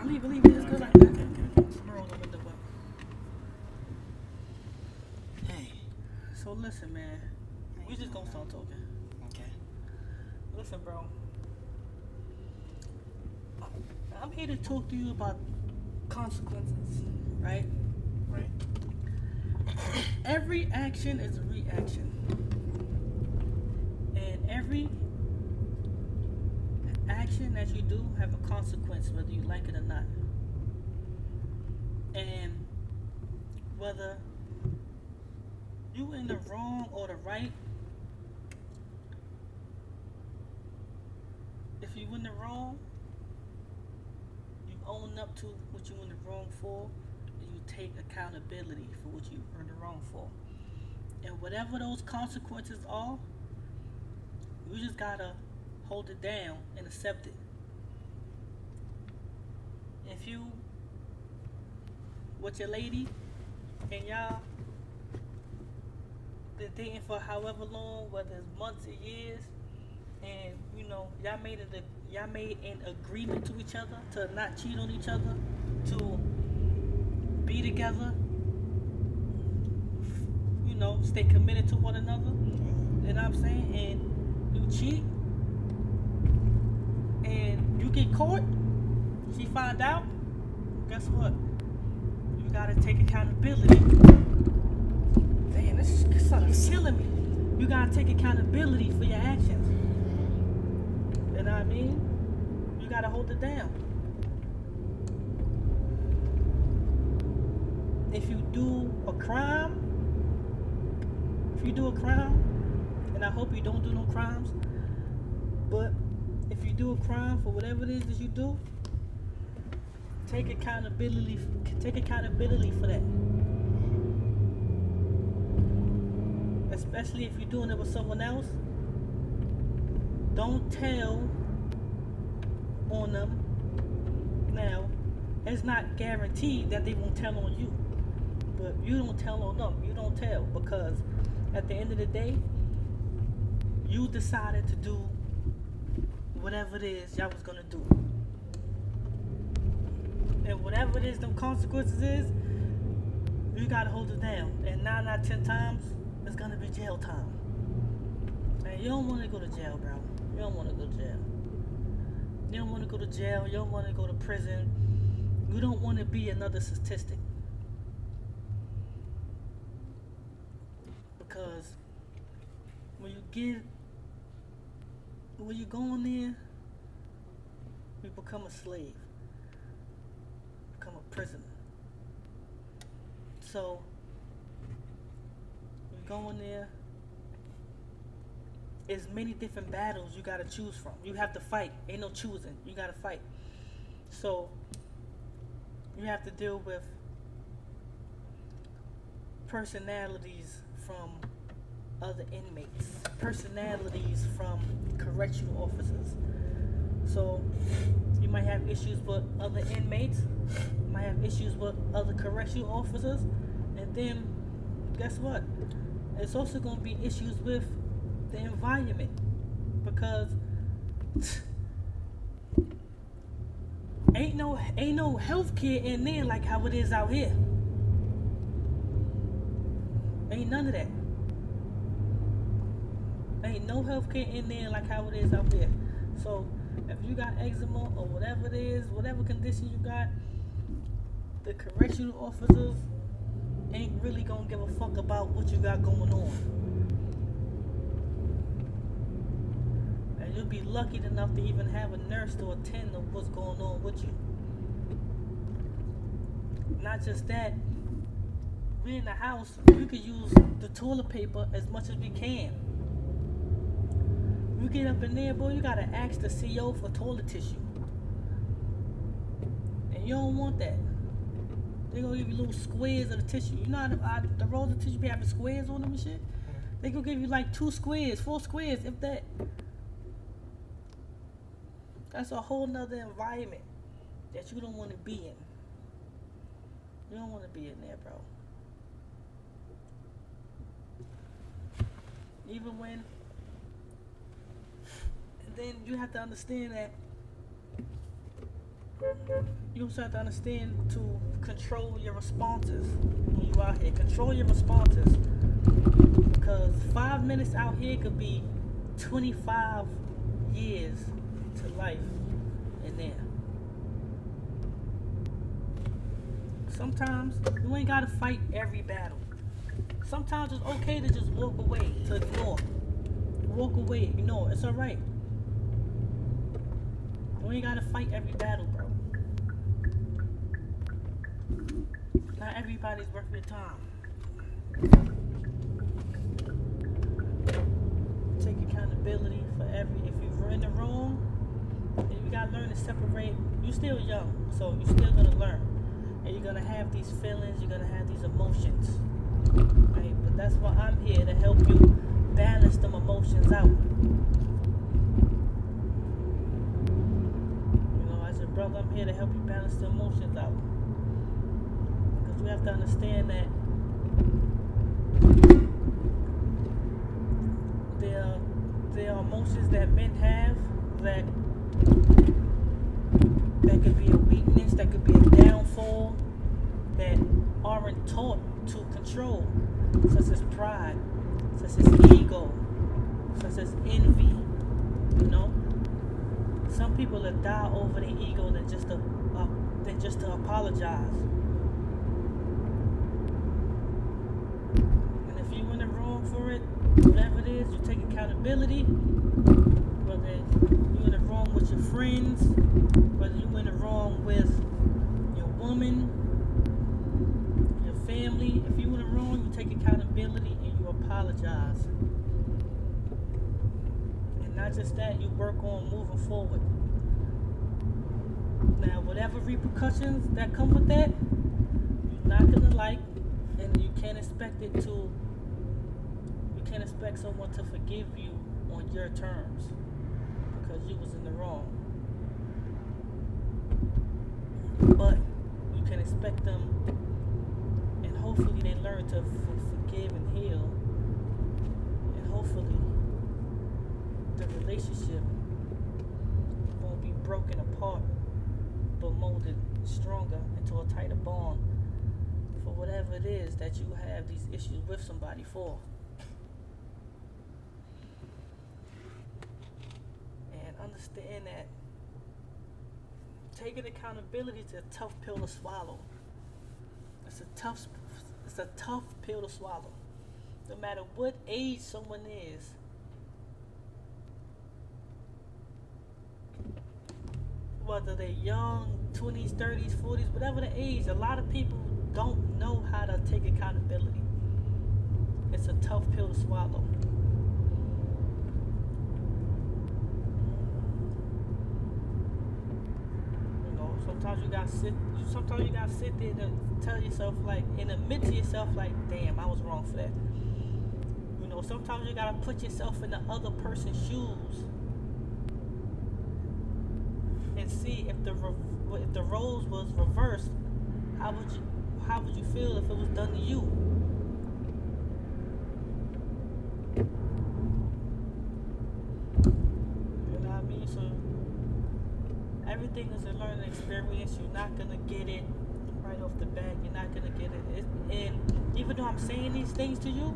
Leave it. It's good like that. I'm gonna roll the window up. Hey. So listen, man. We just gonna start talking. Okay. Listen, bro. I'm here to talk to you about consequences, right? Right. Every action is a reaction. And every action that you do have a consequence, whether you like it or not. And whether you in the wrong or the right, if you in the wrong, you own up to what you in the wrong for, and you take accountability for what you in the wrong for. And whatever those consequences are, you just gotta hold it down and accept it. If you with your lady and y'all been dating for however long, whether it's months or years, and you know y'all made an agreement to each other to not cheat on each other, to be together, you know, stay committed to one another. You know what I'm saying? And you cheat, and you get caught. She find out. Guess what? You gotta take accountability. Damn, this something's killing me. You gotta take accountability for your actions. You know what I mean? You gotta hold it down. If you do a crime, and I hope you don't do no crimes, but if you do a crime for whatever it is that you do, take accountability for that. Especially if you're doing it with someone else. Don't tell on them. Now, it's not guaranteed that they won't tell on you. But you don't tell on them. You don't tell, because at the end of the day, you decided to do whatever it is y'all was gonna do. And whatever it is them consequences is, you gotta hold it down. And 9 out of 10 times, it's gonna be jail time. And you don't wanna go to jail, bro. You don't wanna go to jail. You don't wanna go to jail. You don't wanna go to prison. You don't wanna be another statistic. Because when you go in there, you become a slave. Become a prisoner. So you go in there, there's many different battles you gotta choose from. You have to fight. Ain't no choosing. You gotta fight. So you have to deal with personalities from other inmates, personalities from correctional officers. So you might have issues with other inmates, you might have issues with other correctional officers, and then guess what? It's also going to be issues with the environment, because ain't no healthcare in there like how it is out here. Ain't none of that. Ain't no healthcare in there like how it is out there. So if you got eczema or whatever it is, whatever condition you got, the correctional officers ain't really gonna give a fuck about what you got going on. And you'll be lucky enough to even have a nurse to attend to what's going on with you. Not just that, we in the house, we could use the toilet paper as much as we can. You get up in there, boy, you gotta ask the CO for toilet tissue. And you don't want that. They gonna give you little squares of the tissue. You know how the rolls of tissue be having squares on them and shit? They gonna give you like 2 squares, 4 squares, if that. That's a whole nother environment that you don't want to be in. You don't want to be in there, bro. Even when, and then you have to understand that You also have to understand to control your responses when you out here. Control your responses. Because 5 minutes out here could be 25 years to life in there. Sometimes you ain't gotta fight every battle. Sometimes it's okay to just walk away, to ignore. Walk away, ignore. It's alright. You ain't gotta fight every battle, bro. Not everybody's worth your time. Take accountability for if you're in the wrong, then you gotta learn to separate. You still young, so you're still gonna learn. And you're gonna have these feelings, you're gonna have these emotions. Right? But that's why I'm here to help you balance them emotions out. As a brother, I'm here to help you balance the emotions out. Because you have to understand that there are emotions that men have that could be a weakness, that could be a downfall, that aren't taught to control, such as pride, such as ego, such as envy. Some people that die over their ego than just to apologize. And if you in the wrong for it, whatever it is, you take accountability. Whether you're in the wrong with your friends, whether you're in the wrong with your woman, your family, if you're in the wrong, you take accountability and you apologize. And not just that, you work on moving forward. Now, whatever repercussions that come with that, you're not gonna like, and you can't expect someone to forgive you on your terms because you was in the wrong. But you can expect them, and hopefully they learn to forgive and heal, and hopefully the relationship won't be broken apart but molded stronger into a tighter bond for whatever it is that you have these issues with somebody for. And understand that taking accountability is a tough pill to swallow. It's a tough pill to swallow. No matter what age someone is, whether they're young, 20s, 30s, 40s, whatever the age, a lot of people don't know how to take accountability. It's a tough pill to swallow. Sometimes you gotta sit there and tell yourself, like, and admit to yourself, like, damn, I was wrong for that. Sometimes you gotta put yourself in the other person's shoes and see if the roles was reversed. How would you feel if it was done to you? You know what I mean? So everything is a learning experience. You're not gonna get it right off the bat. You're not gonna get it. And even though I'm saying these things to you,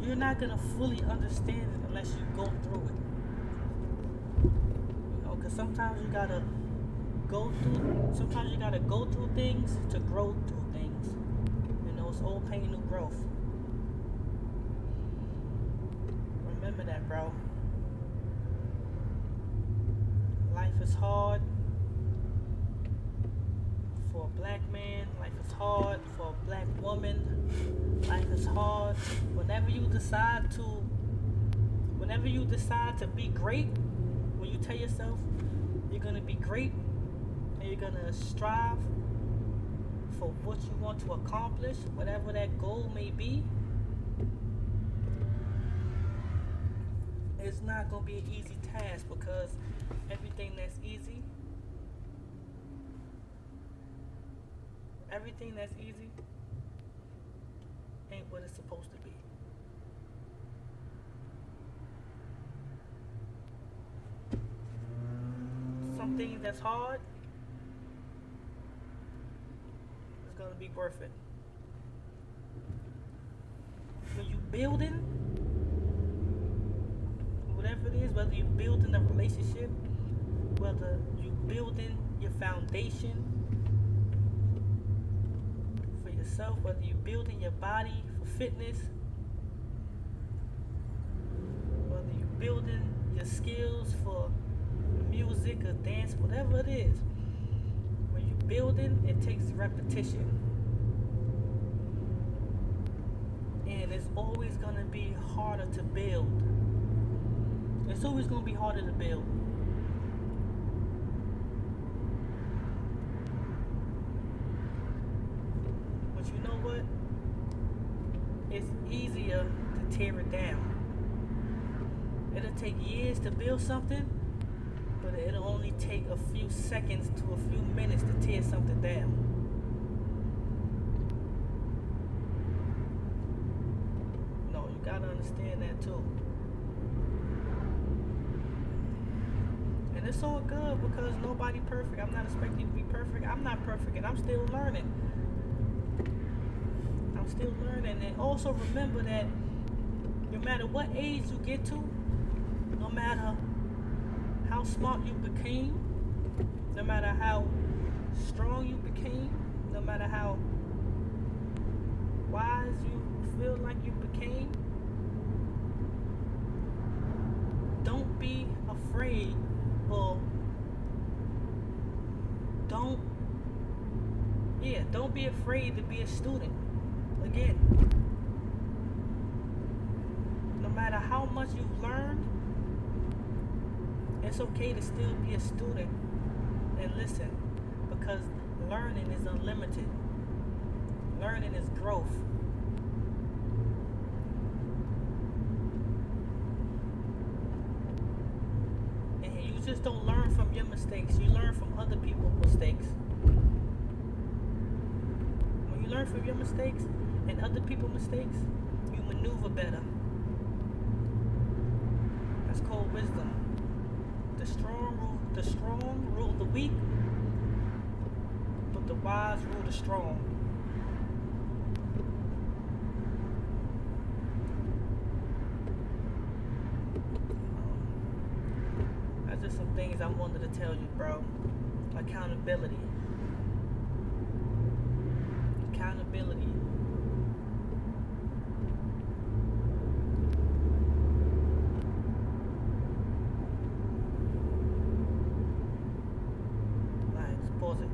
you're not gonna fully understand it unless you go through it. Because sometimes you gotta go through things to grow through things. It's old pain, new growth. Remember that, bro. Life is hard for a black man. Life is hard for a black woman. Life is hard. Whenever you decide to be great, when you tell yourself you're gonna be great and you're gonna strive for what you want to accomplish, whatever that goal may be, it's not gonna be an easy task, because everything that's easy ain't what it's supposed to be. some things that's hard, it's gonna be worth it. When you building, whatever it is, whether you building a relationship, whether you building your foundation for yourself, whether you building your body for fitness, whether you building your skills for music or dance, whatever it is, when you building, it takes repetition. And it's always gonna be harder to build. It's always gonna be harder to build. But you know what? It's easier to tear it down. It'll take years to build something, but it'll only take a few seconds to a few minutes to tear something down. No, you gotta understand that too. And it's all good because nobody perfect. I'm not expecting you to be perfect. I'm not perfect and I'm still learning. I'm still learning. And also remember that no matter what age you get to, no matter how smart you became, no matter how strong you became, no matter how wise you feel like you became, don't be afraid, or don't be afraid to be a student. Again, no matter how much you've learned, it's okay to still be a student and listen, because learning is unlimited. Learning is growth. And you just don't learn from your mistakes, you learn from other people's mistakes. When you learn from your mistakes and other people's mistakes, you maneuver better. That's called wisdom. The strong rule the weak, but the wise rule the strong. That's just some things I wanted to tell you, bro. Accountability. Accountability. Pause it.